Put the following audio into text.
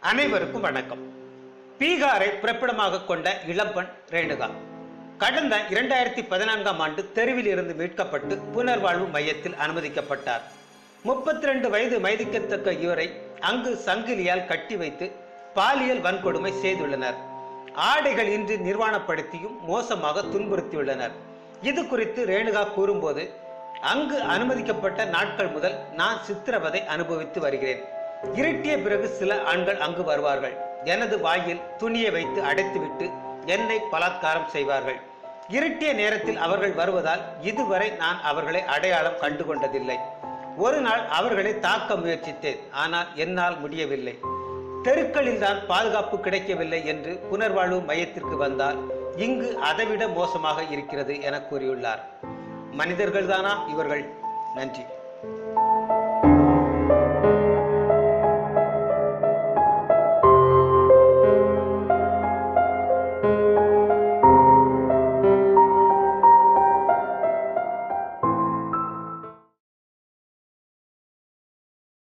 அனைவருக்கும் வணக்கம். பீகாரை பிறப்பிடமாக கொண்ட இளம்பெண் ரேணுகா கடந்த 2014ஆம் ஆண்டு தெருவில் இருந்து மீட்கப்பட்டு புனர்வாழ்வு மையத்தில் அனுமதிக்கப்பட்டார். 32 வயது மதிக்கத்தக்க இவரை அங்கு சங்கிலியால் கட்டி வைத்து பாலியல் வன்கொடுமை செய்துள்ளனர். ஆடைகள் இன்றி நிர்வாணப்படுத்தியும் மோசமாக துன்புறுத்தியுள்ளனர். இது குறித்து ரேணுகா கூறும்போது, அங்கு அனுமதிக்கப்பட்ட நாட்கள் முதல் நான் சித்திரவதை அனுபவித்து வருகிறேன். இருட்டிய பிறகு சில ஆண்கள் அங்கு வருவார்கள். எனது வாயில் துணியை வைத்து அடைத்துவிட்டு என்னை பலாத்காரம் செய்வார்கள். இருட்டிய நேரத்தில் அவர்கள் வருவதால் இதுவரை நான் அவர்களை அடையாளம் கண்டு கொண்டதில்லை. ஒரு நாள் அவர்களை தாக்க முயற்சித்தேன், ஆனால் என்னால் முடியவில்லை. தெருக்களில் தான் பாதுகாப்பு கிடைக்கவில்லை என்று புனர்வாழ்வு மையத்திற்கு வந்தால் இங்கு அதைவிட மோசமாக இருக்கிறது என கூறியுள்ளார். மனிதர்கள் தானா இவர்கள்? நன்றி.